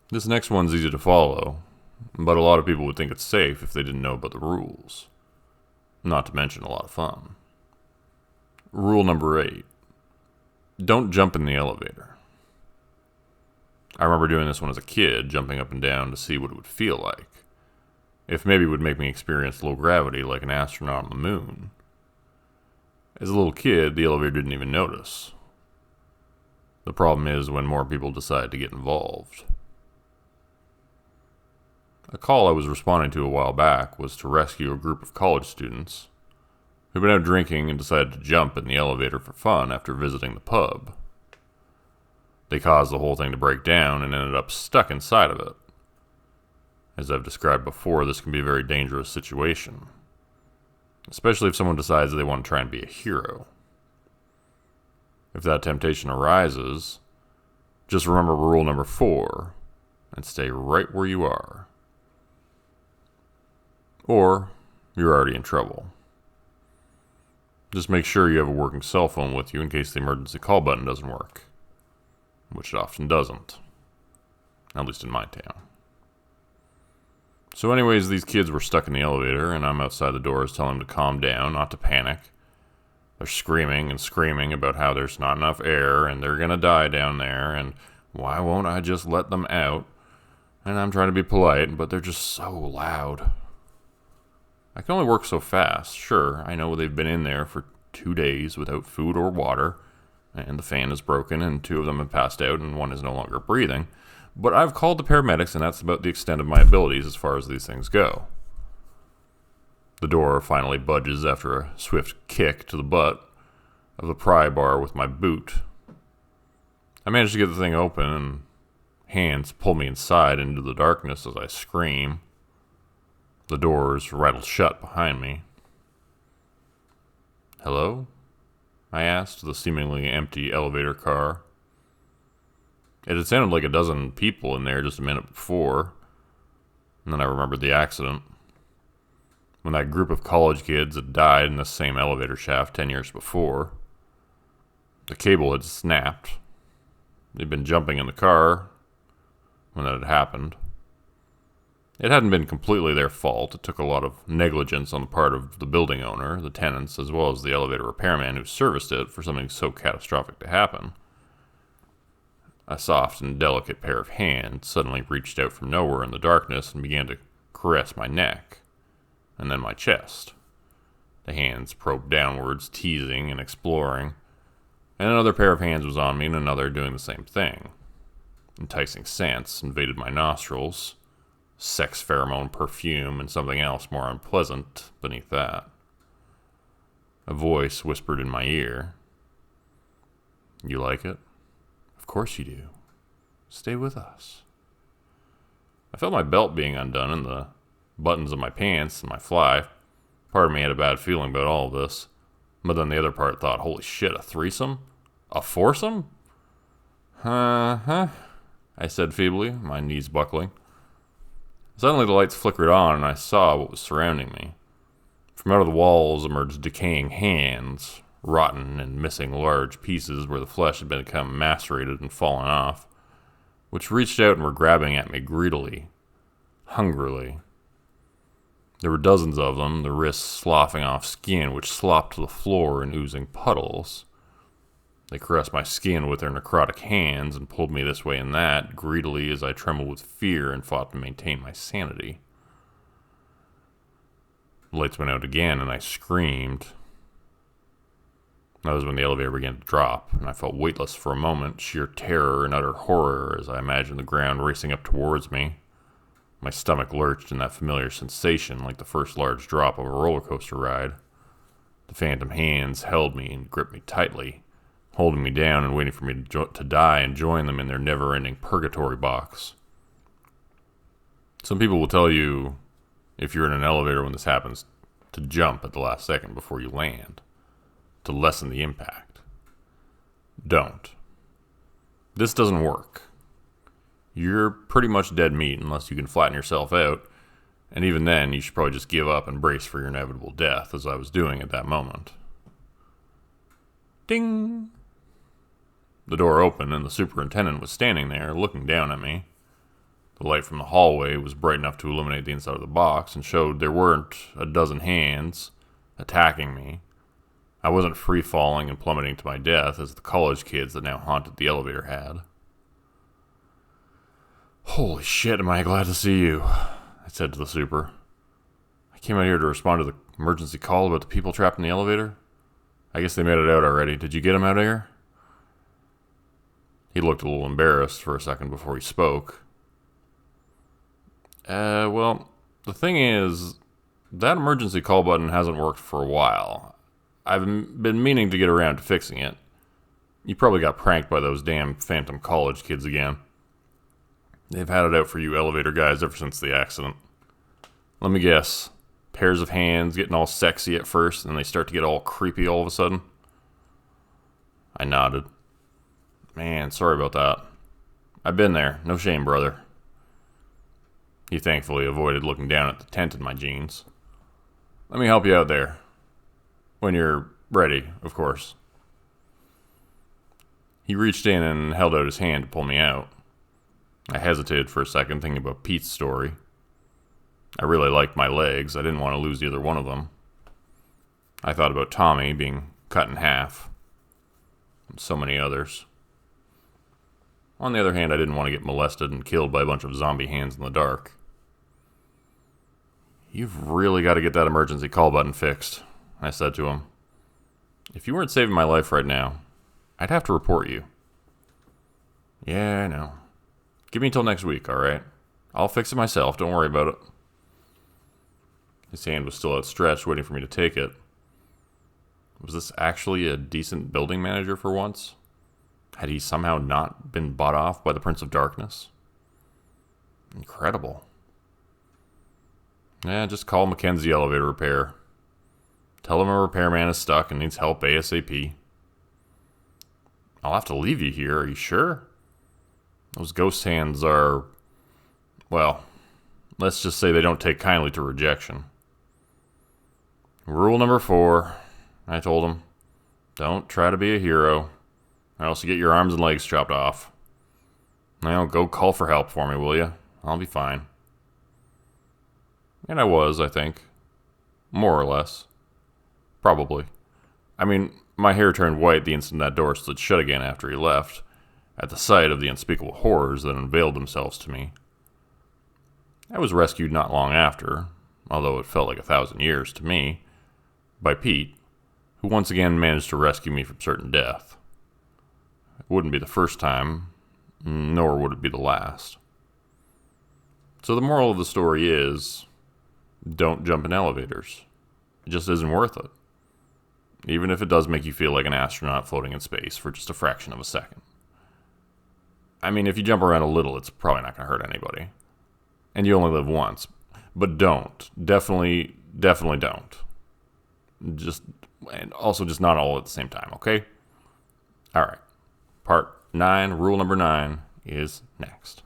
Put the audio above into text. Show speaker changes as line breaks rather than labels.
This next one's easy to follow, but a lot of people would think it's safe if they didn't know about the rules. Not to mention a lot of fun. Rule number 8. Don't jump in the elevator. I remember doing this when I was a kid, jumping up and down to see what it would feel like. If maybe it would make me experience low gravity like an astronaut on the moon. As a little kid, the elevator didn't even notice. The problem is when more people decide to get involved. A call I was responding to a while back was to rescue a group of college students who'd been out drinking and decided to jump in the elevator for fun after visiting the pub. They caused the whole thing to break down and ended up stuck inside of it. As I've described before, this can be a very dangerous situation, especially if someone decides they want to try and be a hero. If that temptation arises, just remember rule number 4 and stay right where you are. Or you're already in trouble. Just make sure you have a working cell phone with you in case the emergency call button doesn't work, which it often doesn't, at least in my town. So anyways, these kids were stuck in the elevator, and I'm outside the doors telling them to calm down, not to panic. They're screaming and screaming about how there's not enough air, and they're gonna die down there, and why won't I just let them out? And I'm trying to be polite, but they're just so loud. I can only work so fast. Sure, I know they've been in there for 2 days without food or water, and the fan is broken, and 2 of them have passed out, and 1 is no longer breathing. But I've called the paramedics, and that's about the extent of my abilities as far as these things go. The door finally budges after a swift kick to the butt of the pry bar with my boot. I manage to get the thing open, and hands pull me inside into the darkness as I scream. The doors rattle shut behind me. "Hello?" I asked the seemingly empty elevator car. It had sounded like a dozen people in there just a minute before, and then I remembered the accident. When that group of college kids had died in the same elevator shaft 10 years before. The cable had snapped. They'd been jumping in the car when that had happened. It hadn't been completely their fault. It took a lot of negligence on the part of the building owner, the tenants, as well as the elevator repairman who serviced it for something so catastrophic to happen. A soft and delicate pair of hands suddenly reached out from nowhere in the darkness and began to caress my neck, and then my chest. The hands probed downwards, teasing and exploring, and another pair of hands was on me and another doing the same thing. Enticing scents invaded my nostrils, sex pheromone perfume, and something else more unpleasant beneath that. A voice whispered in my ear, "You like it? Of course you do. Stay with us." I felt my belt being undone and the buttons of my pants and my fly. Part of me had a bad feeling about all of this, but then the other part thought, holy shit, a threesome? A foursome? Uh-huh, I said feebly, my knees buckling. Suddenly the lights flickered on and I saw what was surrounding me. From out of the walls emerged decaying hands, rotten and missing large pieces where the flesh had become macerated and fallen off, which reached out and were grabbing at me greedily, hungrily. There were dozens of them, the wrists sloughing off skin which slopped to the floor in oozing puddles. They caressed my skin with their necrotic hands and pulled me this way and that, greedily as I trembled with fear and fought to maintain my sanity. The lights went out again and I screamed. That was when the elevator began to drop, and I felt weightless for a moment, sheer terror and utter horror as I imagined the ground racing up towards me. My stomach lurched in that familiar sensation like the first large drop of a roller coaster ride. The phantom hands held me and gripped me tightly, holding me down and waiting for me to die and join them in their never-ending purgatory box. Some people will tell you, if you're in an elevator when this happens, to jump at the last second before you land, to lessen the impact. Don't. This doesn't work. You're pretty much dead meat unless you can flatten yourself out, and even then, you should probably just give up and brace for your inevitable death, as I was doing at that moment. Ding! The door opened, and the superintendent was standing there, looking down at me. The light from the hallway was bright enough to illuminate the inside of the box and showed there weren't a dozen hands attacking me. I wasn't free-falling and plummeting to my death as the college kids that now haunted the elevator had. "Holy shit, am I glad to see you," I said to the super. "I came out here to respond to the emergency call about the people trapped in the elevator. I guess they made it out already. Did you get them out of here?" He looked a little embarrassed for a second before he spoke. Well, the thing is, that emergency call button hasn't worked for a while. I've been meaning to get around to fixing it. You probably got pranked by those damn phantom college kids again. They've had it out for you elevator guys ever since the accident. Let me guess. Pairs of hands getting all sexy at first, and then they start to get all creepy all of a sudden? I nodded. "Man, sorry about that. I've been there. No shame, brother." He thankfully avoided looking down at the tent in my jeans. "Let me help you out there. When you're ready, of course." He reached in and held out his hand to pull me out. I hesitated for a second, thinking about Pete's story. I really liked my legs. I didn't want to lose either one of them. I thought about Tommy being cut in half, and so many others. On the other hand, I didn't want to get molested and killed by a bunch of zombie hands in the dark. "You've really got to get that emergency call button fixed," I said to him. "If you weren't saving my life right now, I'd have to report you." "Yeah, I know. Give me until next week, all right? I'll fix it myself. Don't worry about it." His hand was still outstretched, waiting for me to take it. Was this actually a decent building manager for once? Had he somehow not been bought off by the Prince of Darkness? Incredible. Yeah, just call Mackenzie Elevator Repair. Tell him a repairman is stuck and needs help ASAP. "I'll have to leave you here, are you sure? Those ghost hands are, well, let's just say they don't take kindly to rejection." "Rule number 4, I told him. Don't try to be a hero, or else you get your arms and legs chopped off. Now go call for help for me, will you? I'll be fine." And I was, I think. More or less. Probably. I mean, my hair turned white the instant that door stood shut again after he left, at the sight of the unspeakable horrors that unveiled themselves to me. I was rescued not long after, although it felt like 1,000 years to me, by Pete, who once again managed to rescue me from certain death. It wouldn't be the first time, nor would it be the last. So the moral of the story is, don't jump in elevators. It just isn't worth it. Even if it does make you feel like an astronaut floating in space for just a fraction of a second. I mean, if you jump around a little, it's probably not going to hurt anybody. And you only live once. But don't. Definitely don't. And also just not all at the same time, okay? All right. Part 9, rule number 9 is next.